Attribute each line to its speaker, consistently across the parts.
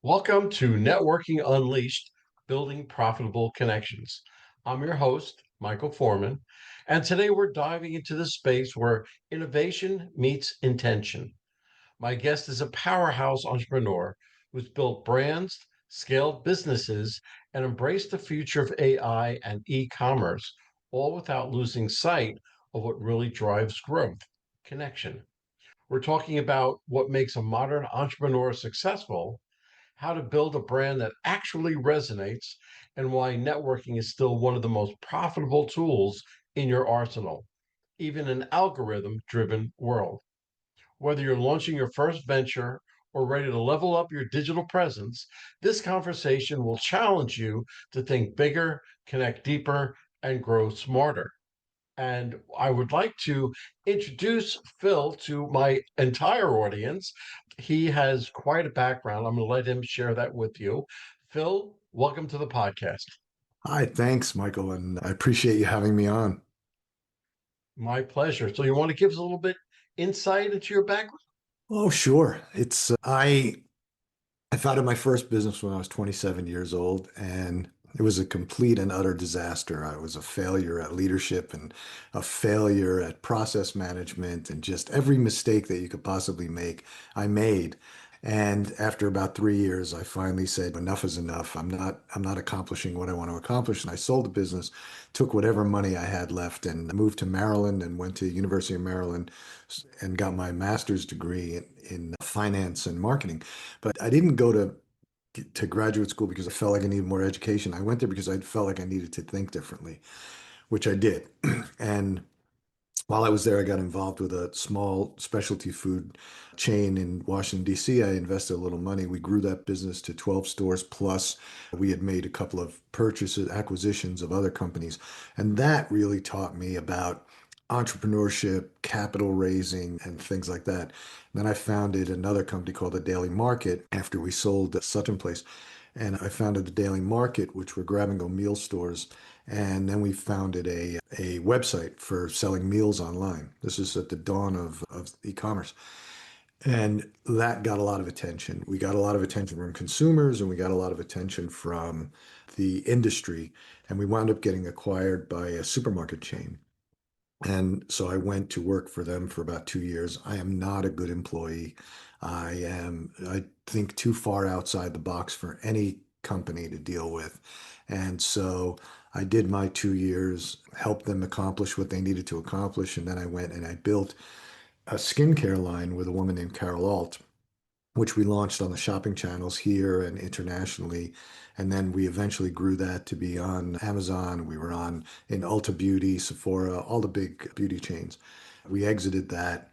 Speaker 1: Welcome to Networking Unleashed, Building Profitable Connections. I'm your host, Michael Forman, and today we're diving into the space where innovation meets intention. My guest is a powerhouse entrepreneur who's built brands, scaled businesses, and embraced the future of AI and e commerce, all without losing sight of what really drives growth: connection. We're talking about what makes a modern entrepreneur successful, how to build a brand that actually resonates, and why networking is still one of the most profitable tools in your arsenal, even in an algorithm driven world. Whether you're launching your first venture or ready to level up your digital presence, this conversation will challenge you to think bigger, connect deeper, and grow smarter. And I would like to introduce Phil to my entire audience. He has quite a background. I'm going to let him share that with you. Phil, welcome to the podcast.
Speaker 2: Hi, thanks, Michael, and I appreciate you having me on.
Speaker 1: My pleasure. So, you want to give us a little bit insight into your background?
Speaker 2: Oh, sure. I founded my first business when I was 27 years old, and it was a complete and utter disaster. I was a failure at leadership and a failure at process management, and just every mistake that you could possibly make, I made. And after about 3 years, I finally said, enough is enough. I'm not accomplishing what I want to accomplish. And I sold the business, took whatever money I had left, and moved to Maryland and went to University of Maryland and got my master's degree in finance and marketing. But I didn't go to graduate school because I felt like I needed more education. I went there because I felt like I needed to think differently, which I did. And while I was there, I got involved with a small specialty food chain in Washington, D.C. I invested a little money. We grew that business to 12 stores plus. We had made a couple of purchases, acquisitions of other companies. And that really taught me about entrepreneurship, capital raising, and things like that. Then I founded another company called the Daily Market after we sold Sutton Place. And I founded the Daily Market, which were grab-and-go meal stores. And then we founded a website for selling meals online. This is at the dawn of e-commerce. And that got a lot of attention. We got a lot of attention from consumers and we got a lot of attention from the industry. And we wound up getting acquired by a supermarket chain. And so I went to work for them for about 2 years. I am not a good employee. I think, too far outside the box for any company to deal with. And so I did my 2 years, helped them accomplish what they needed to accomplish. And then I went and I built a skincare line with a woman named Carol Alt, which we launched on the shopping channels here and internationally. And then we eventually grew that to be on Amazon. We were on in Ulta Beauty, Sephora, all the big beauty chains. We exited that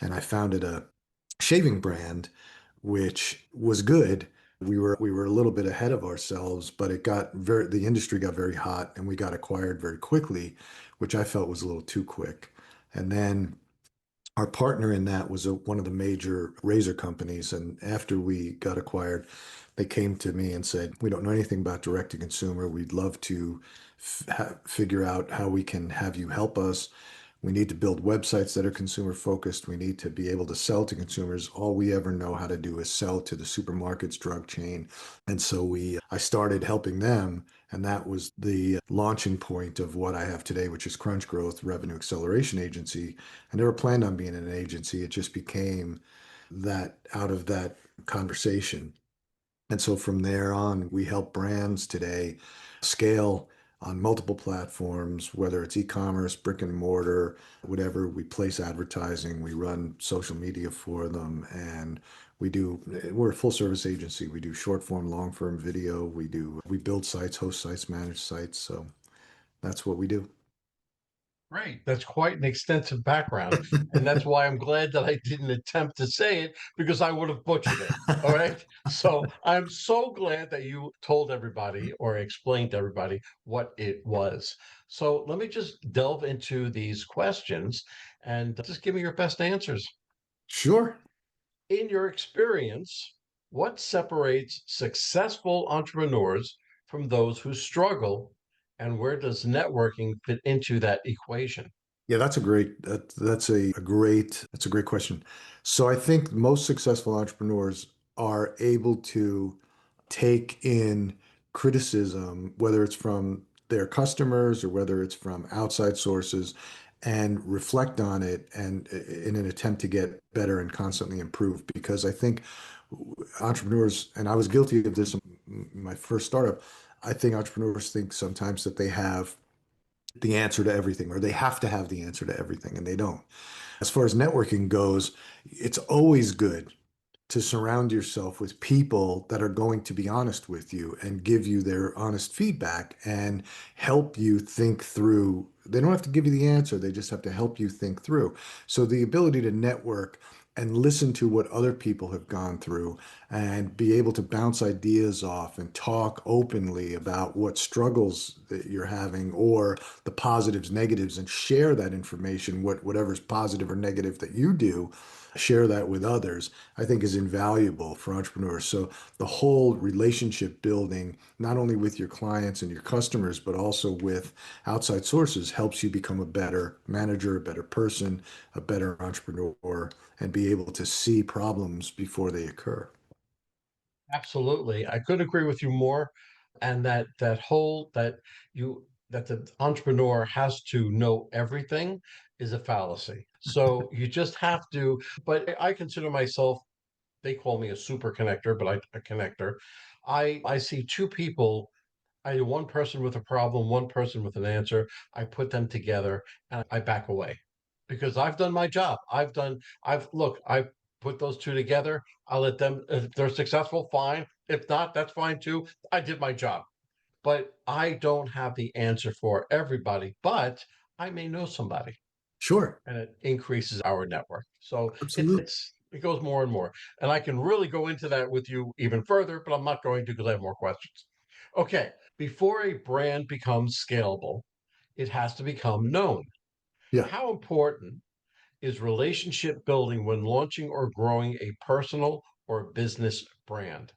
Speaker 2: and I founded a shaving brand, which was good. We were a little bit ahead of ourselves, but the industry got very hot and we got acquired very quickly, which I felt was a little too quick. And then our partner in that was one of the major razor companies. And after we got acquired, they came to me and said, we don't know anything about direct to consumer. We'd love to figure out how we can have you help us. We need to build websites that are consumer focused. We need to be able to sell to consumers. All we ever know how to do is sell to the supermarkets, drug chain. And so I started helping them. And that was the launching point of what I have today, which is Crunch Growth Revenue Acceleration Agency. I never planned on being an agency. It just became that out of that conversation. And so from there on, we help brands today scale on multiple platforms, whether it's e-commerce, brick and mortar, whatever. We place advertising, we run social media for them, and we're a full service agency. We do short form, long form video. We build sites, host sites, manage sites. So that's what we do.
Speaker 1: Great. That's quite an extensive background. And that's why I'm glad that I didn't attempt to say it because I would have butchered it. All right. So I'm so glad that you told everybody or explained to everybody what it was. So let me just delve into these questions and just give me your best answers.
Speaker 2: Sure.
Speaker 1: In your experience, what separates successful entrepreneurs from those who struggle, and where does networking fit into that equation?
Speaker 2: Yeah, that's a great question. So I think most successful entrepreneurs are able to take in criticism, whether it's from their customers or whether it's from outside sources, and reflect on it and in an attempt to get better and constantly improve. Because I think entrepreneurs, and I was guilty of this in my first startup, I think entrepreneurs think sometimes that they have the answer to everything, or they have to have the answer to everything, and they don't. As far as networking goes, it's always good to surround yourself with people that are going to be honest with you and give you their honest feedback and help you think through. They don't have to give you the answer, they just have to help you think through. So the ability to network and listen to what other people have gone through and be able to bounce ideas off and talk openly about what struggles that you're having or the positives, negatives, and share that information, whatever's positive or negative that you do, share that with others, I think is invaluable for entrepreneurs. So the whole relationship building, not only with your clients and your customers, but also with outside sources, helps you become a better manager, a better person, a better entrepreneur, and be able to see problems before they occur.
Speaker 1: Absolutely. I could agree with you more. And that whole that the entrepreneur has to know everything is a fallacy. So you just have to, but I consider myself, they call me a super connector, but a connector. I see two people, I do one person with a problem, one person with an answer. I put them together and I back away because I've done my job. I've put those two together. I'll let them, if they're successful, fine. If not, that's fine too. I did my job. But I don't have the answer for everybody, but I may know somebody
Speaker 2: Sure,
Speaker 1: and it increases our network. So
Speaker 2: absolutely.
Speaker 1: it goes more and more. And I can really go into that with you even further, but I'm not going to because I have more questions. Okay, before a brand becomes scalable, it has to become known.
Speaker 2: Yeah.
Speaker 1: How important is relationship building when launching or growing a personal or business brand?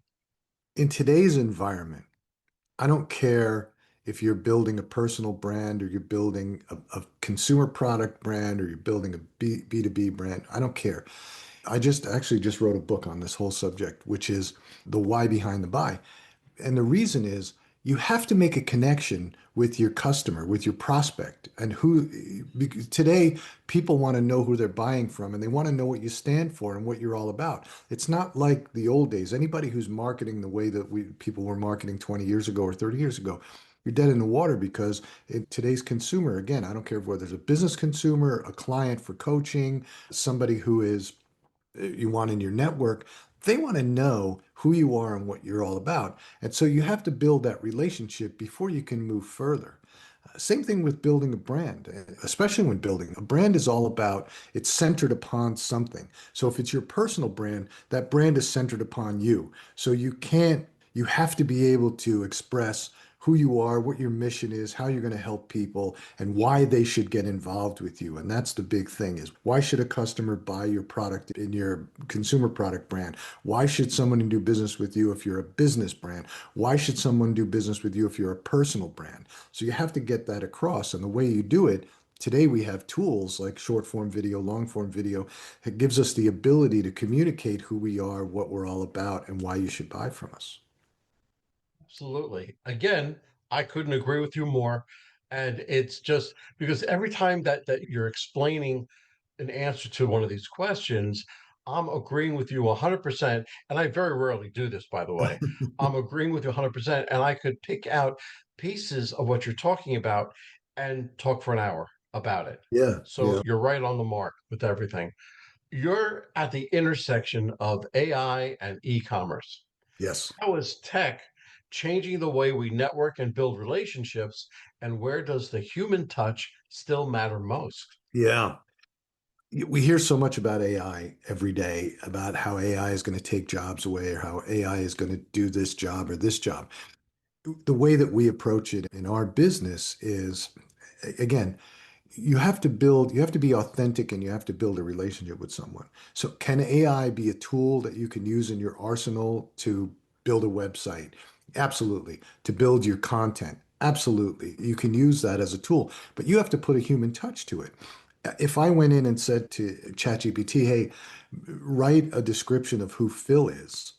Speaker 2: In today's environment, I don't care if you're building a personal brand or you're building a consumer product brand or you're building a B2B brand. I don't care. I just actually just wrote a book on this whole subject, which is the why behind the buy. And the reason is you have to make a connection with your customer, with your prospect, and who today people want to know who they're buying from and they want to know what you stand for and what you're all about. It's not like the old days. Anybody who's marketing the way that we people were marketing 20 years ago or 30 years ago, you're dead in the water because in today's consumer, again, I don't care whether it's a business consumer, a client for coaching, somebody who is you want in your network, they want to know who you are and what you're all about. And so you have to build that relationship before you can move further. Same thing with building a brand, especially when building a brand is all about it's centered upon something. So if it's your personal brand, that brand is centered upon you. So you have to be able to express who you are, what your mission is, how you're going to help people, and why they should get involved with you. And that's the big thing is why should a customer buy your product in your consumer product brand? Why should someone do business with you if you're a business brand? Why should someone do business with you if you're a personal brand? So you have to get that across. And the way you do it, today we have tools like short form video, long form video. It gives us the ability to communicate who we are, what we're all about, and why you should buy from us.
Speaker 1: Absolutely. Again, I couldn't agree with you more. And it's just because every time that you're explaining an answer to one of these questions, I'm agreeing with you 100%. And I very rarely do this, by the way. I'm agreeing with you 100%. And I could pick out pieces of what you're talking about and talk for an hour about it.
Speaker 2: Yeah,
Speaker 1: So
Speaker 2: yeah,
Speaker 1: you're right on the mark with everything. You're at the intersection of AI and e-commerce.
Speaker 2: yes.
Speaker 1: How is tech changing the way we network and build relationships? And where does the human touch still matter most?
Speaker 2: Yeah. We hear so much about AI every day, about how AI is going to take jobs away or how AI is going to do this job or this job. The way that we approach it in our business is, again, you have to be authentic and you have to build a relationship with someone. So can AI be a tool that you can use in your arsenal to build a website? Absolutely. To build your content? Absolutely. You can use that as a tool, but you have to put a human touch to it. If I went in and said to ChatGPT, hey, write a description of who Phil is,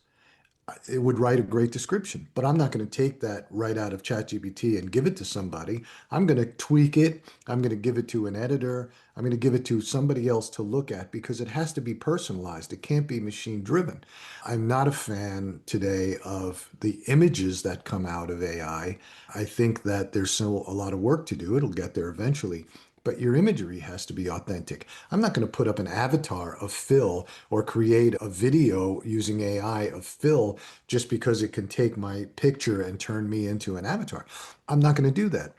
Speaker 2: it would write a great description, but I'm not going to take that right out of ChatGPT and give it to somebody. I'm going to tweak it. I'm going to give it to an editor. I'm going to give it to somebody else to look at because it has to be personalized. It can't be machine driven. I'm not a fan today of the images that come out of AI. I think that there's still a lot of work to do. It'll get there eventually. But your imagery has to be authentic. I'm not going to put up an avatar of Phil or create a video using AI of Phil just because it can take my picture and turn me into an avatar. I'm not going to do that.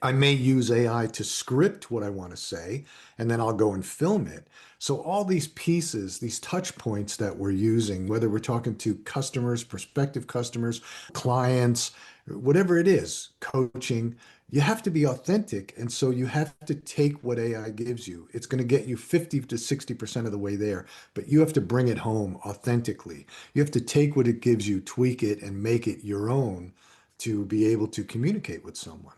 Speaker 2: I may use AI to script what I want to say, and then I'll go and film it. So all these pieces, these touch points that we're using, whether we're talking to customers, prospective customers, clients, whatever it is, coaching, you have to be authentic. And so you have to take what AI gives you. It's going to get you 50 to 60% of the way there, but you have to bring it home authentically. You have to take what it gives you, tweak it, and make it your own to be able to communicate with someone.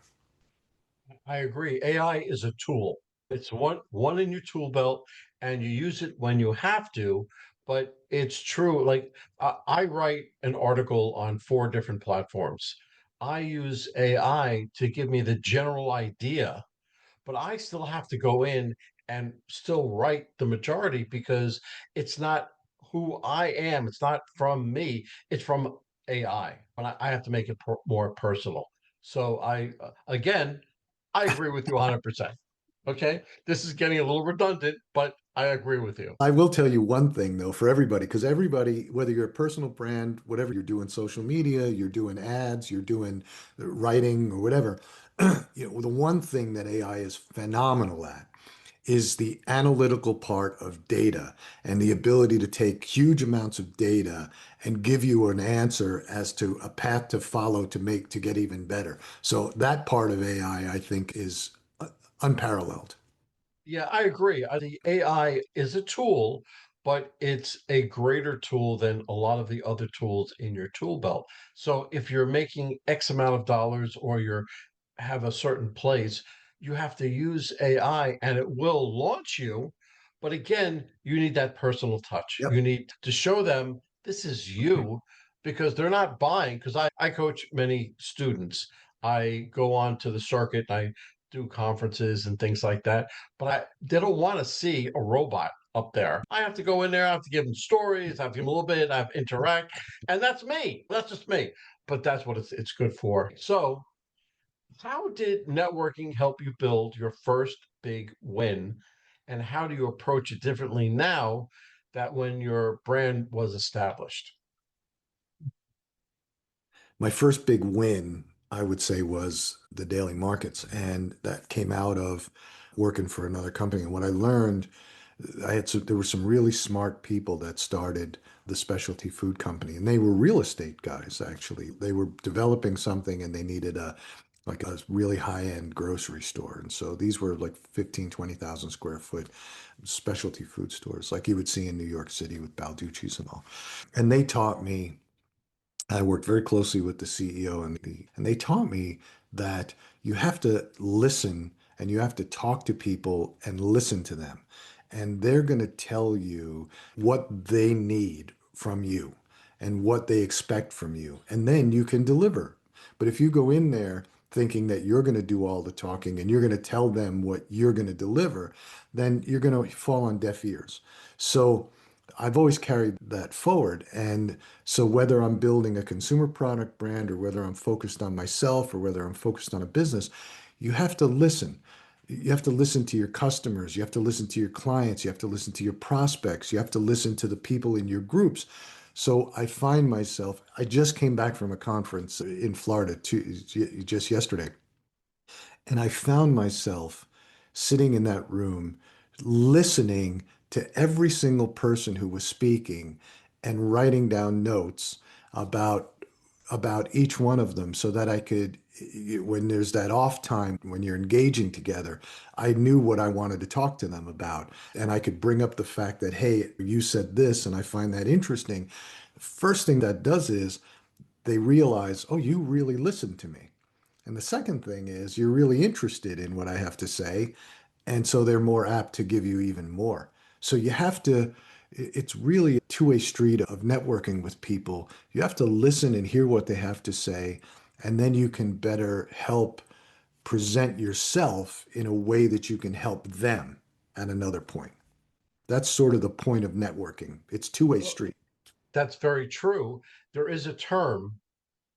Speaker 1: I agree. AI is a tool. It's one in your tool belt, and you use it when you have to. But it's true. Like I write an article on 4 different platforms. I use AI to give me the general idea, but I still have to go in and still write the majority because it's not who I am. It's not from me. It's from AI. But I have to make it more personal. So again, I agree with you 100%. Okay. This is getting a little redundant, but I agree with you.
Speaker 2: I will tell you one thing though, for everybody, because everybody, whether you're a personal brand, whatever you're doing, social media, you're doing ads, you're doing writing or whatever, the one thing that AI is phenomenal at is the analytical part of data and the ability to take huge amounts of data and give you an answer as to a path to follow to get even better. So that part of AI, I think, is unparalleled.
Speaker 1: Yeah, I agree. The AI is a tool, but it's a greater tool than a lot of the other tools in your tool belt. So if you're making X amount of dollars or you're have a certain place, you have to use AI and it will launch you. But again, you need that personal touch.
Speaker 2: Yep.
Speaker 1: You need to show them this is you because they're not buying. Because I coach many students. I go on to the circuit and I do conferences and things like that. But they don't want to see a robot up there. I have to go in there, I have to give them stories, I have to give them a little bit, I have to interact. And that's me. That's just me. But that's what it's good for. So how did networking help you build your first big win? And how do you approach it differently now that when your brand was established?
Speaker 2: My first big win, I would say, was the daily markets. And that came out of working for another company. And what I learned, there were some really smart people that started the specialty food company. And they were real estate guys, actually. They were developing something and they needed like a really high-end grocery store. And so these were like 15, 20,000 square foot specialty food stores, like you would see in New York City with Balducci's and all. And they taught me I worked very closely with the CEO and they taught me that you have to listen and you have to talk to people and listen to them. And they're going to tell you what they need from you and what they expect from you. And then you can deliver. But if you go in there thinking that you're going to do all the talking and you're going to tell them what you're going to deliver, then you're going to fall on deaf ears. So I've always carried that forward. And so whether I'm building a consumer product brand or whether I'm focused on myself or whether I'm focused on a business, you have to listen. You have to listen to your customers. You have to listen to your clients. You have to listen to your prospects. You have to listen to the people in your groups. So I find myself, I just came back from a conference in Florida just yesterday. And I found myself sitting in that room, listening to every single person who was speaking and writing down notes about each one of them so that I could, when there's that off time, when you're engaging together, I knew what I wanted to talk to them about. And I could bring up the fact that, hey, you said this, and I find that interesting. First thing that does is they realize, oh, you really listened to me. And the second thing is you're really interested in what I have to say. And so they're more apt to give you even more. So you have to It's really a two-way street of networking with people. You have to listen and hear what they have to say, and then you can better help present yourself in a way that you can help them at another point. That's sort of the point of networking. It's two-way
Speaker 1: Well,
Speaker 2: street.
Speaker 1: that's very true. There is a term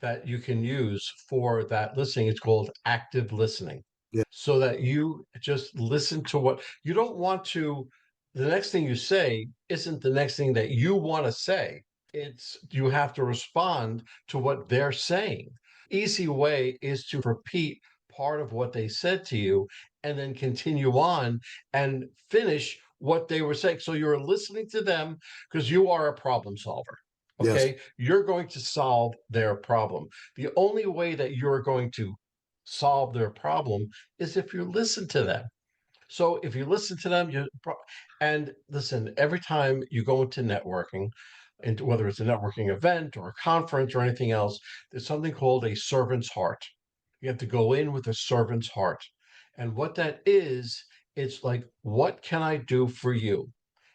Speaker 1: that you can use for that listening. It's called active listening.
Speaker 2: Yeah.
Speaker 1: So that you just listen to what you don't want to, the next thing you say isn't the next thing that you want to say. It's you have to respond to what they're saying. Easy way is to repeat part of what they said to you and then continue on and finish what they were saying. So you're listening to them because you are a problem solver.
Speaker 2: Yes.
Speaker 1: Okay. You're going to solve their problem. The only way that you're going to solve their problem is if you listen to them. So if you listen to them, and listen, every time you go into networking, and whether it's a networking event or a conference or anything else, there's something called a servant's heart. You have to go in with a servant's heart. And what that is, it's like, what can I do for you?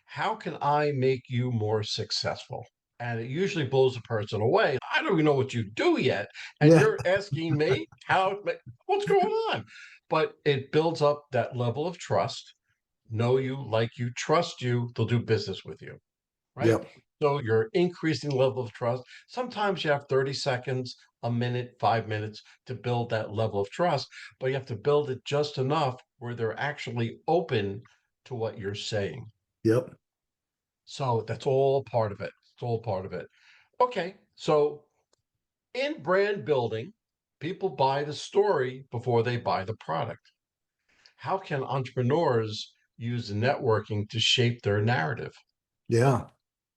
Speaker 1: How can I make you more successful? And it usually blows a person away. I don't even know what you do yet. And
Speaker 2: Yeah.
Speaker 1: you're asking me what's going on? But it builds up that level of trust. Know you, like you, trust you, they'll do business with you, right?
Speaker 2: Yep.
Speaker 1: So you're increasing level of trust. Sometimes you have 30 seconds, a minute, 5 minutes to build that level of trust, but you have to build it just enough where they're actually open to what you're saying.
Speaker 2: Yep.
Speaker 1: So that's all part of it. It's all part of it. Okay. So in brand building, people buy the story before they buy the product. How can entrepreneurs use networking to shape their narrative?
Speaker 2: Yeah.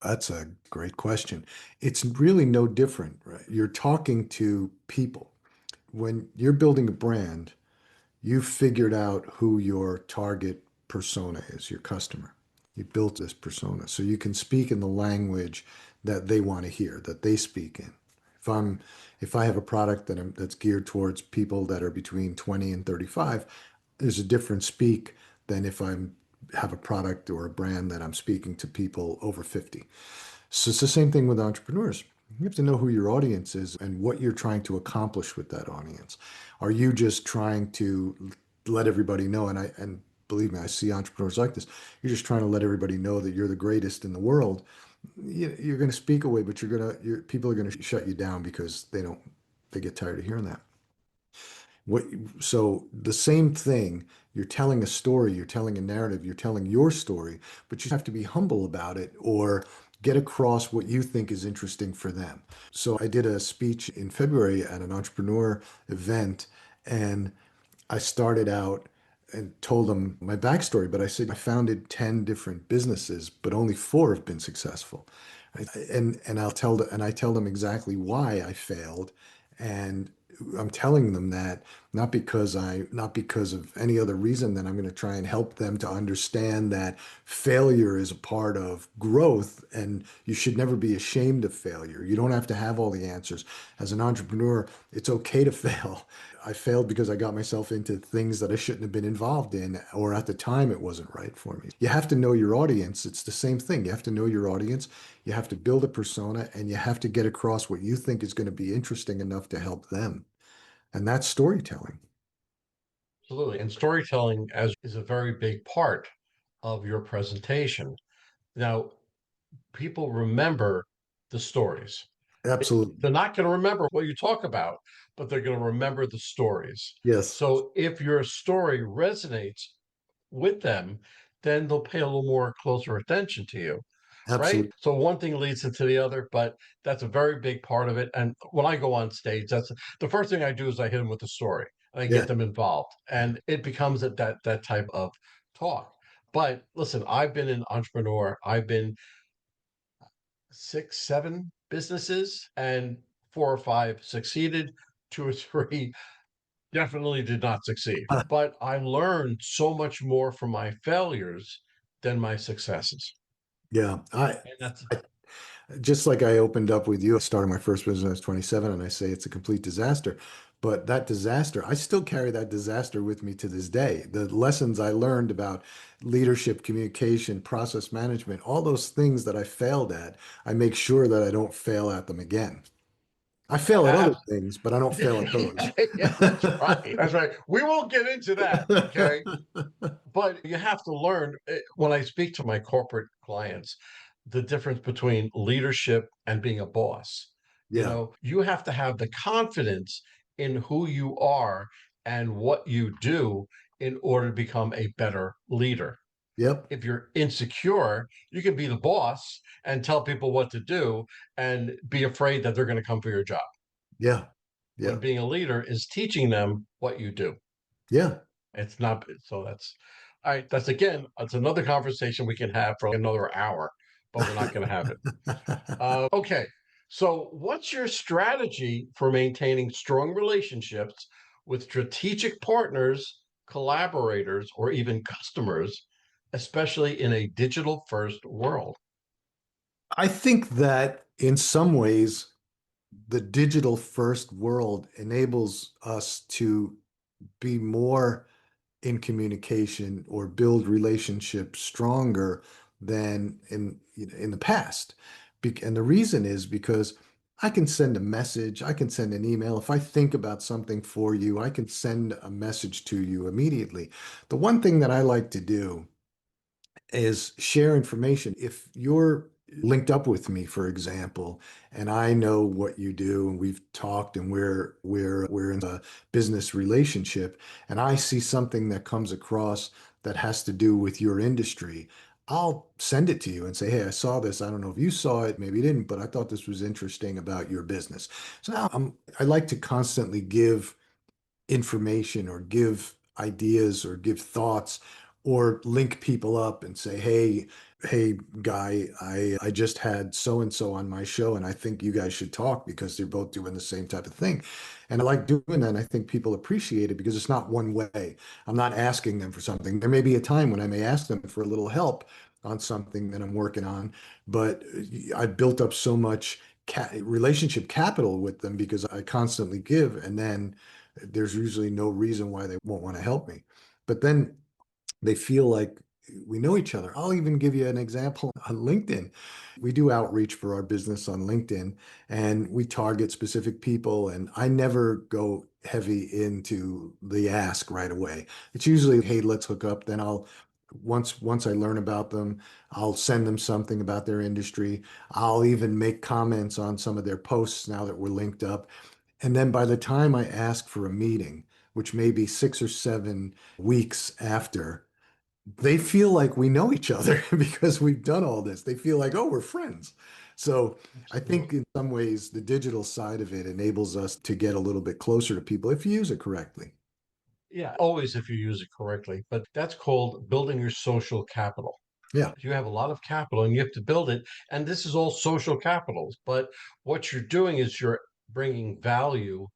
Speaker 2: That's a great question. It's really no different, right? You're talking to people. When you're building a brand, you figured out who your target persona is, your customer. You built this persona so you can speak in the language that they want to hear, that they speak in. If I'm if I have a product that's geared towards people that are between 20 and 35, there's a different speak than if I'm have a product or a brand that I'm speaking to people over 50. So it's the same thing with entrepreneurs. You have to know who your audience is and what you're trying to accomplish with that audience. Are you just trying to let everybody know? And believe me, I see entrepreneurs like this. You're just trying to let everybody know that you're the greatest in the world. You're going to speak away, but people are going to shut you down because they get tired of hearing that. What, so the same thing, you're telling a story, you're telling a narrative, you're telling your story, but you have to be humble about it or get across what you think is interesting for them. So I did a speech in February at an entrepreneur event, and I started out and told them my backstory, but I said I founded 10 different businesses, but only four have been successful. And I tell them exactly why I failed. And I'm telling them that not because of any other reason than I'm going to try and help them to understand that failure is a part of growth and you should never be ashamed of failure. You don't have to have all the answers. As an entrepreneur, it's okay to fail. I failed because I got myself into things that I shouldn't have been involved in, or at the time it wasn't right for me. You have to know your audience. It's the same thing. You have to know your audience. You have to build a persona and you have to get across what you think is going to be interesting enough to help them. And that's storytelling.
Speaker 1: Absolutely. And storytelling as is a very big part of your presentation. Now, people remember the stories.
Speaker 2: Absolutely.
Speaker 1: They're not going to remember what you talk about, but they're going to remember the stories.
Speaker 2: Yes,
Speaker 1: So if your story resonates with them, then they'll pay a little more closer attention to you, right?
Speaker 2: absolutely.
Speaker 1: So one thing leads into the other, but that's a very big part of it. And when I go on stage, that's the first thing I do is I hit them with the story and I
Speaker 2: Yeah.
Speaker 1: get them involved, and it becomes that type of talk. But listen, I've been an entrepreneur. I've been six, seven businesses, and four or five succeeded. Two or three definitely did not succeed. But I learned so much more from my failures than my successes.
Speaker 2: Yeah.
Speaker 1: And that's
Speaker 2: I just like I opened up with you, I started my first business when I was 27, and I say it's a complete disaster. But that disaster, I still carry that disaster with me to this day. The lessons I learned about leadership, communication, process management, all those things that I failed at, I make sure that I don't fail at them again. I fail at other
Speaker 1: Abs-
Speaker 2: things, but I don't fail at those.
Speaker 1: yeah, that's right. That's right. We won't get into that. Okay. But you have to learn when I speak to my corporate clients, the difference between leadership and being a boss.
Speaker 2: Yeah.
Speaker 1: You have to have the confidence in who you are and what you do in order to become a better leader.
Speaker 2: Yep.
Speaker 1: If you're insecure, you can be the boss and tell people what to do and be afraid that they're going to come for your job.
Speaker 2: Yeah.
Speaker 1: When
Speaker 2: Yeah.
Speaker 1: being a leader is teaching them what you do.
Speaker 2: Yeah.
Speaker 1: It's not so that's all right. That's again, it's another conversation we can have for another hour, but we're not going to have it. Okay. So, what's your strategy for maintaining strong relationships with strategic partners, collaborators, or even customers, especially in a digital first world?
Speaker 2: I think that in some ways, the digital first world enables us to be more in communication or build relationships stronger than in the past. And the reason is because I can send a message, I can send an email. If I think about something for you, I can send a message to you immediately. The one thing that I like to do is share information. If you're linked up with me, for example, and I know what you do, and we've talked, and we're in a business relationship, and I see something that comes across that has to do with your industry, I'll send it to you and say, hey, I saw this. I don't know if you saw it, maybe you didn't, but I thought this was interesting about your business. So now I like to constantly give information or give ideas or give thoughts or link people up and say, hey, guy, I just had so and so on my show, and I think you guys should talk because they're both doing the same type of thing. And I like doing that. And I think people appreciate it because it's not one way. I'm not asking them for something. There may be a time when I may ask them for a little help on something that I'm working on, but I built up so much relationship capital with them because I constantly give, and then there's usually no reason why they won't want to help me. But then they feel like we know each other. I'll even give you an example on LinkedIn. We do outreach for our business on LinkedIn and we target specific people. And I never go heavy into the ask right away. It's usually, hey, let's hook up. Then once I learn about them, I'll send them something about their industry. I'll even make comments on some of their posts now that we're linked up. And then by the time I ask for a meeting, which may be 6 or 7 weeks after, they feel like we know each other because we've done all this. They feel like, oh, we're friends. So I think in some ways, the digital side of it enables us to get a little bit closer to people if you use it correctly.
Speaker 1: Yeah, always if you use it correctly, but that's called building your social capital.
Speaker 2: Yeah,
Speaker 1: You have a lot of capital and you have to build it. And this is all social capitals. But what you're doing is you're bringing value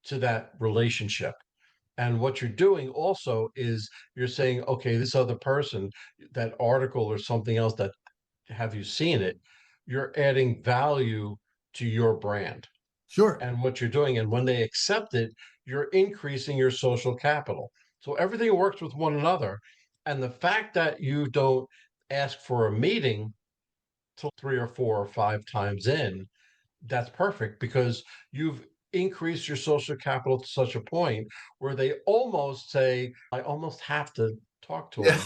Speaker 1: to that relationship. And what you're doing also is you're saying, okay, this other person, that article or something else that have you seen it, you're adding value to your brand
Speaker 2: sure.
Speaker 1: and what you're doing. And when they accept it, you're increasing your social capital. So everything works with one another. And the fact that you don't ask for a meeting till 3 or 4 or 5 times in, that's perfect because you've increased your social capital to such a point where they almost say, I almost have to talk to
Speaker 2: Yeah.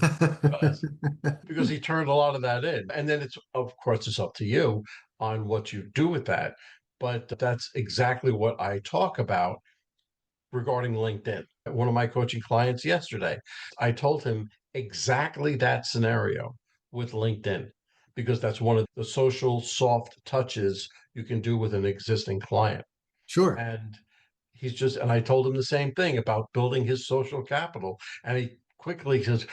Speaker 1: him because he turned a lot of that in. And then it's, of course, it's up to you on what you do with that. But that's exactly what I talk about regarding LinkedIn. One of my coaching clients yesterday, I told him exactly that scenario with LinkedIn because that's one of the social soft touches you can do with an existing client.
Speaker 2: Sure.
Speaker 1: And and I told him the same thing about building his social capital. And he quickly says,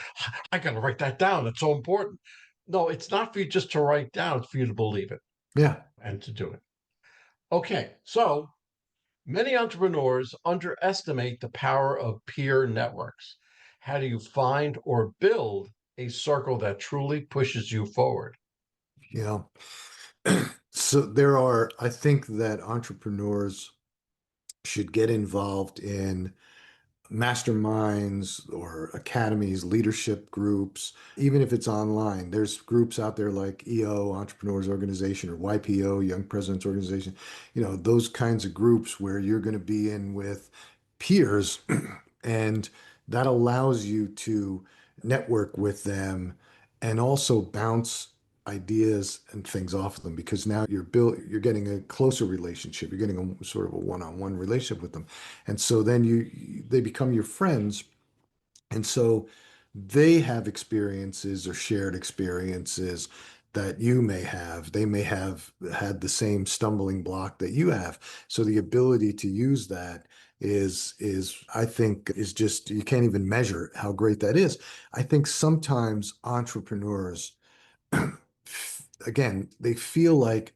Speaker 1: I got to write that down. It's so important. No, it's not for you just to write down, it's for you to believe it
Speaker 2: Yeah.
Speaker 1: and to do it. Okay, so many entrepreneurs underestimate the power of peer networks. How do you find or build a circle that truly pushes you forward?
Speaker 2: Yeah. So I think that entrepreneurs should get involved in masterminds or academies, leadership groups, even if it's online. There's groups out there like EO, Entrepreneurs Organization, or YPO, Young Presidents Organization, those kinds of groups where you're going to be in with peers and that allows you to network with them and also bounce ideas and things off of them because now you're getting a closer relationship. You're getting a sort of a one-on-one relationship with them. And so then they become your friends. And so they have experiences or shared experiences that you may have. They may have had the same stumbling block that you have. So the ability to use that is I think is just you can't even measure how great that is. I think sometimes entrepreneurs again, they feel like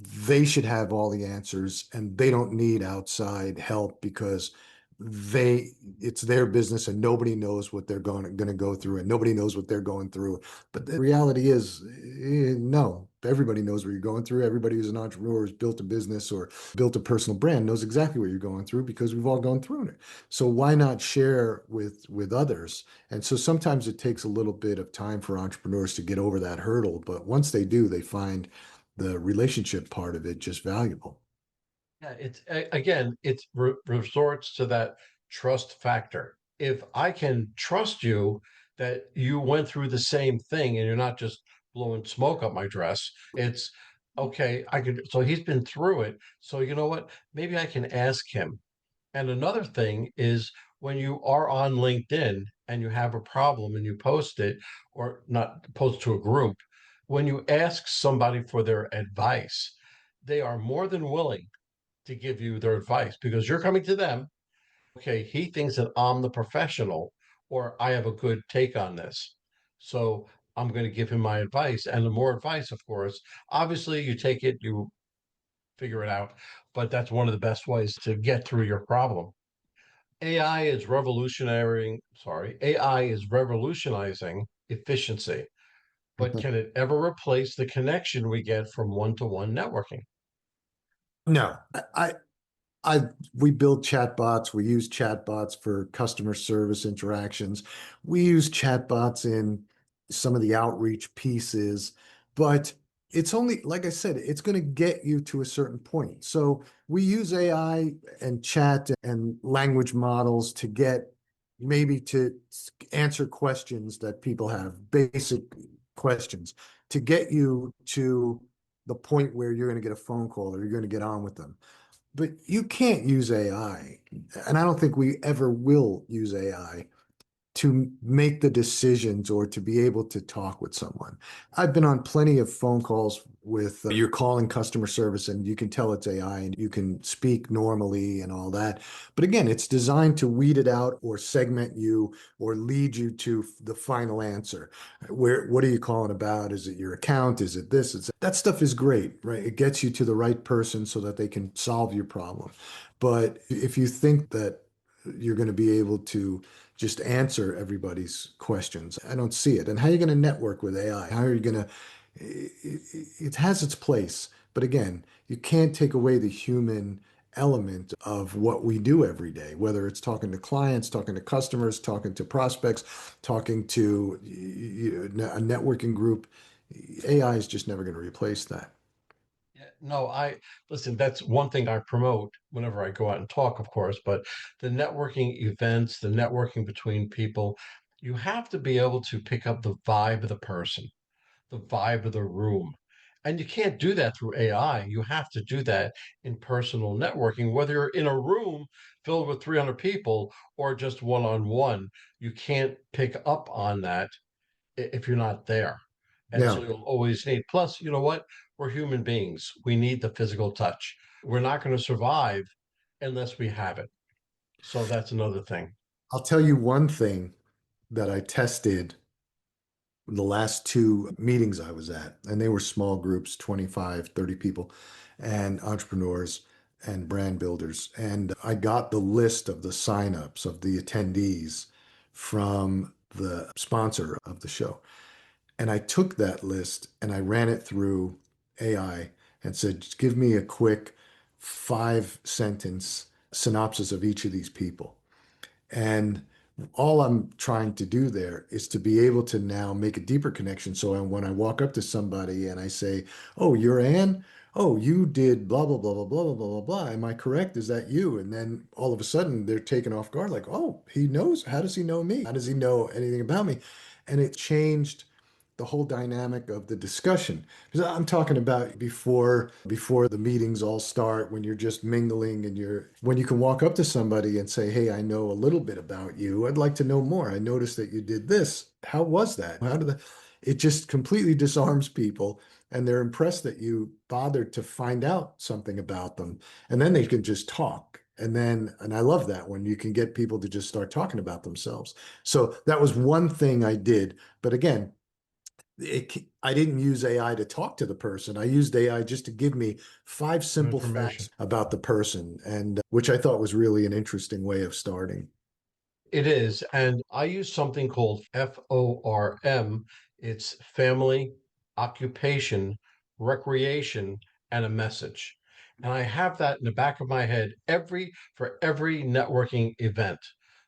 Speaker 2: they should have all the answers and they don't need outside help because they it's their business and nobody knows what they're going to go through and nobody knows what they're going through. But the reality is, no, everybody knows what you're going through. Everybody who's an entrepreneur who's built a business or built a personal brand knows exactly what you're going through because we've all gone through it. So why not share with others? And so sometimes it takes a little bit of time for entrepreneurs to get over that hurdle, but once they do, they find the relationship part of it just valuable.
Speaker 1: Yeah, again, it resorts to that trust factor. If I can trust you that you went through the same thing and you're not just blowing smoke up my dress, it's okay. I can, so he's been through it. So you know what? Maybe I can ask him. And another thing is when you are on LinkedIn and you have a problem and you post it, or not post to a group, when you ask somebody for their advice, they are more than willing to give you their advice because you're coming to them. Okay, he thinks that I'm the professional or I have a good take on this. So I'm going to give him my advice. And the more advice, of course, obviously you take it, you figure it out, but that's one of the best ways to get through your problem. AI is revolutionizing efficiency, but can it ever replace the connection we get from one-to-one networking?
Speaker 2: No, I we build chatbots. We use chatbots for customer service interactions. We use chatbots in some of the outreach pieces, but it's only, like I said, it's going to get you to a certain point. So we use AI and chat and language models to get maybe to answer questions that people have, basic questions, to get you to the point where you're going to get a phone call or you're going to get on with them. But you can't use AI, and I don't think we ever will use AI to make the decisions or to be able to talk with someone. I've been on plenty of phone calls with you're calling customer service and you can tell it's AI and you can speak normally and all that. But again, it's designed to weed it out or segment you or lead you to the final answer. What are you calling about? Is it your account? Is it this? That stuff is great, right? It gets you to the right person so that they can solve your problem. But if you think that you're going to be able to just answer everybody's questions. I don't see it. And how are you going to network with AI? How are you going to? It has its place, but again, you can't take away the human element of what we do every day, whether it's talking to clients, talking to customers, talking to prospects, talking to a networking group. AI is just never going to replace that.
Speaker 1: Yeah, no, I listen, that's one thing I promote whenever I go out and talk, of course, but the networking events, the networking between people, you have to be able to pick up the vibe of the person, the vibe of the room. And you can't do that through AI. You have to do that in personal networking, whether you're in a room filled with 300 people or just one on one. You can't pick up on that if you're not there. And
Speaker 2: Yeah.
Speaker 1: so you'll always need, plus, you know what? We're human beings. We need the physical touch. We're not going to survive unless we have it. So that's another thing.
Speaker 2: I'll tell you one thing that I tested the last two meetings I was at, and they were small groups, 25, 30 people, and entrepreneurs and brand builders. And I got the list of the signups of the attendees from the sponsor of the show. And I took that list and I ran it through AI and said, just give me a quick 5 sentence synopsis of each of these people. And all I'm trying to do there is to be able to now make a deeper connection. So when I walk up to somebody and I say, "Oh, you're Ann? Oh, you did blah, blah, blah, blah, blah, blah, blah, blah. Am I correct? Is that you?" And then all of a sudden they're taken off guard, like, "Oh, he knows. How does he know me? How does he know anything about me?" And it changed the whole dynamic of the discussion. Because I'm talking about before the meetings all start, when you're just mingling and when you can walk up to somebody and say, "Hey, I know a little bit about you. I'd like to know more. I noticed that you did this. How was that? How did that?" It just completely disarms people, and they're impressed that you bothered to find out something about them, and then they can just talk. And I love that when you can get people to just start talking about themselves. So that was one thing I did. But again, I didn't use AI to talk to the person. I used AI just to give me 5 simple
Speaker 1: Information.
Speaker 2: facts about the person, and which I thought was really an interesting way of starting.
Speaker 1: It is. And I use something called FORM. It's family, occupation, recreation, and a message. And I have that in the back of my head for every networking event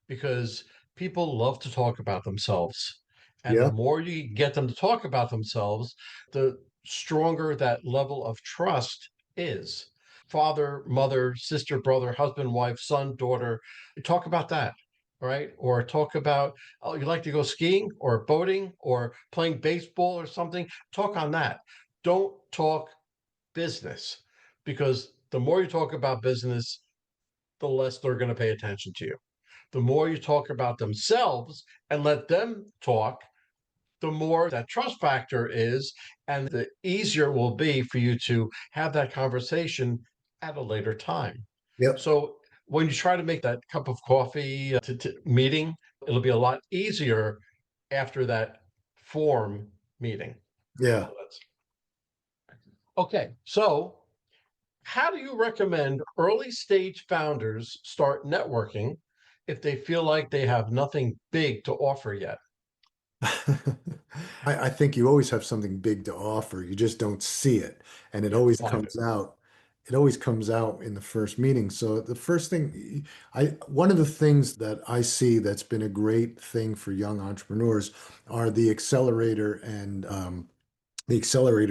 Speaker 1: because people love to talk about themselves. And the
Speaker 2: Yeah,
Speaker 1: more you get them to talk about themselves, the stronger that level of trust is. Father, mother, sister, brother, husband, wife, son, daughter, talk about that, right? Or talk about, oh, you like to go skiing or boating or playing baseball or something. Talk on that. Don't talk business because the more you talk about business, the less they're going to pay attention to you. The more you talk about themselves and let them talk, the more that trust factor is, and the easier it will be for you to have that conversation at a later time.
Speaker 2: yep,
Speaker 1: So when you try to make that cup of coffee meeting, it'll be a lot easier after that form meeting.
Speaker 2: yeah.
Speaker 1: So that's okay. So, how do you recommend early stage founders start networking if they feel like they have nothing big to offer yet?
Speaker 2: I think you always have something big to offer. You just don't see it. And
Speaker 1: You have to find it.
Speaker 2: it always comes out in the first meeting. So the first thing one of the things that I see that's been a great thing for young entrepreneurs are the accelerator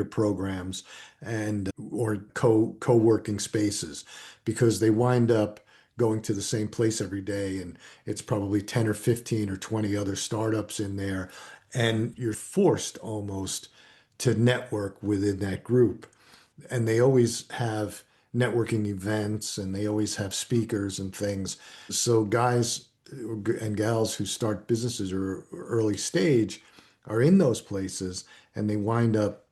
Speaker 2: programs and or co-working spaces, because they wind up going to the same place every day, and it's probably 10 or 15 or 20 other startups in there, and you're forced almost to network within that group. And they always have networking events, and they always have speakers and things. So guys and gals who start businesses or early stage are in those places, and they wind up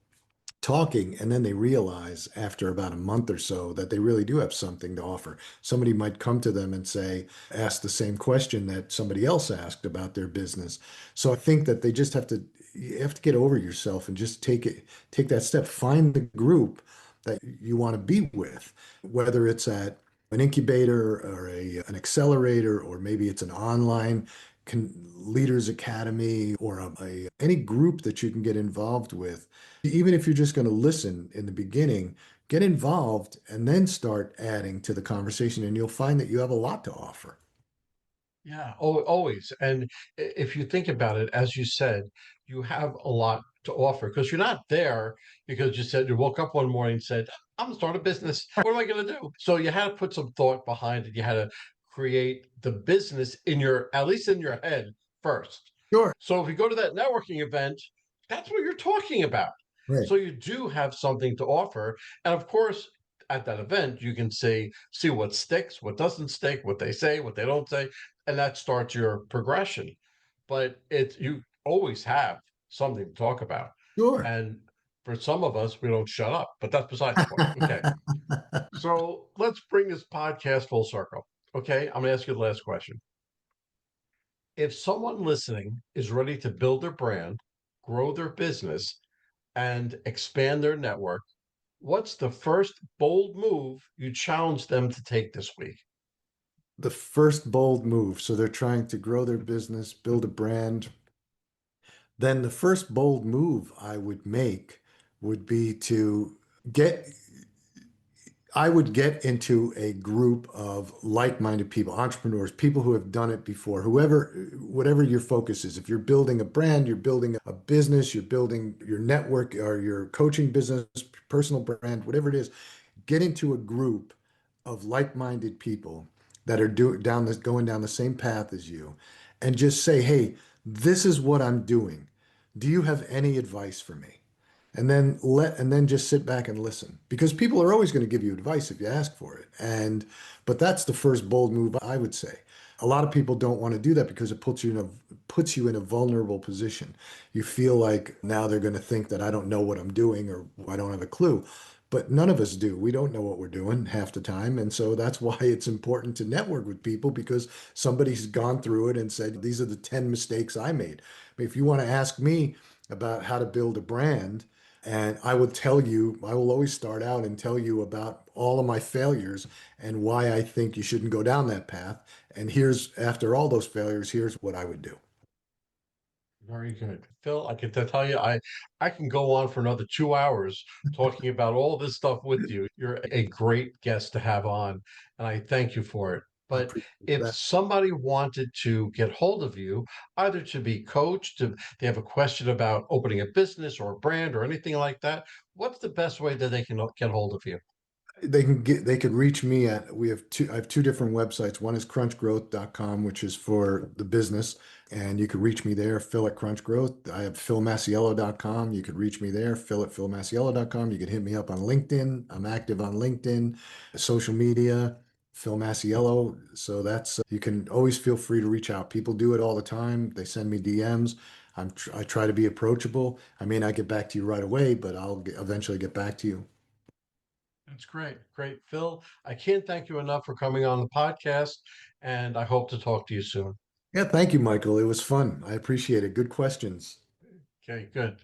Speaker 2: talking, and then they realize after about a month or so that they really do have something to offer. Somebody might come to them and say, ask the same question that somebody else asked about their business. So I think that you have to get over yourself and just take that step. Find the group that you want to be with, whether it's at an incubator or an accelerator, or maybe it's an online leaders academy, or any group that you can get involved with. Even if you're just going to listen in the beginning, get involved and then start adding to the conversation, and you'll find that you have a lot to offer.
Speaker 1: Yeah, always. And if you think about it, as you said, you have a lot to offer because you're not there because you said you woke up one morning and said, I'm gonna start a business. What am I gonna do? So you had to put some thought behind it. You had to create the business at least in your head first.
Speaker 2: Sure.
Speaker 1: So if you go to that networking event, that's what you're talking about.
Speaker 2: Right.
Speaker 1: So you do have something to offer. And of course, at that event, you can see what sticks, what doesn't stick, what they say, what they don't say, and that starts your progression. But you always have something to talk about.
Speaker 2: Sure.
Speaker 1: And for some of us, we don't shut up, but that's beside the point. Okay. So let's bring this podcast full circle. Okay. I'm going to ask you the last question. If someone listening is ready to build their brand, grow their business, and expand their network, what's the first bold move you challenge them to take this week?
Speaker 2: The first bold move. So they're trying to grow their business, build a brand. Then the first bold move I would make would be to get, I would get into a group of like-minded people, entrepreneurs, people who have done it before, whoever, whatever your focus is. If you're building a brand, you're building a business, you're building your network or your coaching business, personal brand, whatever it is, get into a group of like-minded people that are going down the same path as you and just say, "Hey, this is what I'm doing. Do you have any advice for me?" And then just sit back and listen because people are always going to give you advice if you ask for it. But that's the first bold move I would say. A lot of people don't want to do that because it puts you in a vulnerable position. You feel like now they're going to think that I don't know what I'm doing or I don't have a clue. But none of us do. We don't know what we're doing half the time. And so that's why it's important to network with people because somebody's gone through it and said, these are the 10 mistakes I made. I mean, if you want to ask me about how to build a brand, and I will tell you, I will always start out and tell you about all of my failures and why I think you shouldn't go down that path. And after all those failures, here's what I would do.
Speaker 1: Very good. Phil, I can tell you, I can go on for another 2 hours talking about all this stuff with you. You're a great guest to have on, and I thank you for it.
Speaker 2: I
Speaker 1: But
Speaker 2: appreciate
Speaker 1: if
Speaker 2: that.
Speaker 1: somebody wanted to get hold of you, either to be coached, they have a question about opening a business or a brand or anything like that, what's the best way that they can get hold of you?
Speaker 2: They could reach me at I have two different websites. One is crunchgrowth.com, which is for the business, and you could reach me there, Phil at crunchgrowth. I have philmasiello.com. You could reach me there, Phil at philmasiello.com. You could hit me up on LinkedIn. I'm active on LinkedIn, social media, Phil Masiello. So that's you can always feel free to reach out. People do it all the time. They send me DMs. I try to be approachable. I may not get back to you right away, but eventually get back to you.
Speaker 1: That's great. Great. Phil, I can't thank you enough for coming on the podcast, and I hope to talk to you soon.
Speaker 2: Yeah, thank you, Michael. It was fun. I appreciate it. Good questions.
Speaker 1: Okay, good.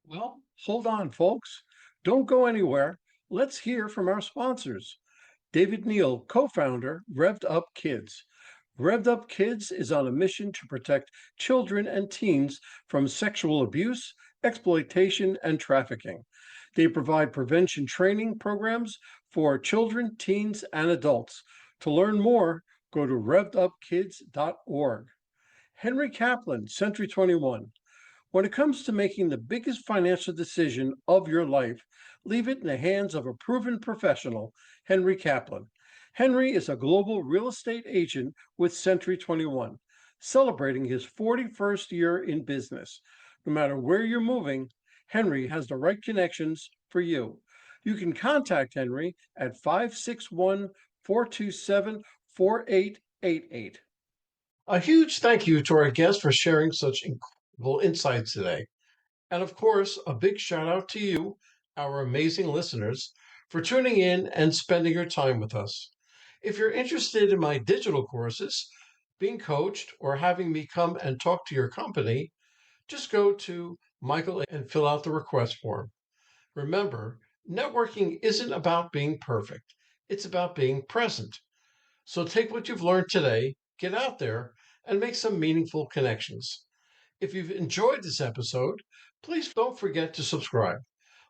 Speaker 1: Well, hold on, folks. Don't go anywhere. Let's hear from our sponsors. David Neal, co founder, Revved Up Kids. Revved Up Kids is on a mission to protect children and teens from sexual abuse, exploitation, and trafficking. They provide prevention training programs for children, teens, and adults. To learn more, go to revvedupkids.org. Henry Kaplan, Century 21. When it comes to making the biggest financial decision of your life, leave it in the hands of a proven professional, Henry Kaplan. Henry is a global real estate agent with Century 21, celebrating his 41st year in business. No matter where you're moving, Henry has the right connections for you. You can contact Henry at 561 427 4888. A huge thank you to our guest for sharing such incredible insights today. And of course, a big shout out to you, our amazing listeners, for tuning in and spending your time with us. If you're interested in my digital courses, being coached, or having me come and talk to your company, just go to Michael and fill out the request form. Remember, networking isn't about being perfect, it's about being present. So take what you've learned today, get out there, and make some meaningful connections. If you've enjoyed this episode, please don't forget to subscribe,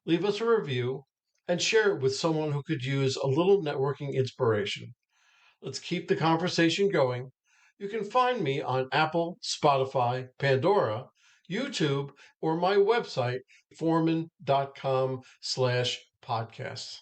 Speaker 1: leave us a review, and share it with someone who could use a little networking inspiration. Let's keep the conversation going. You can find me on Apple, Spotify, Pandora, YouTube, or my website, forman.com/podcasts.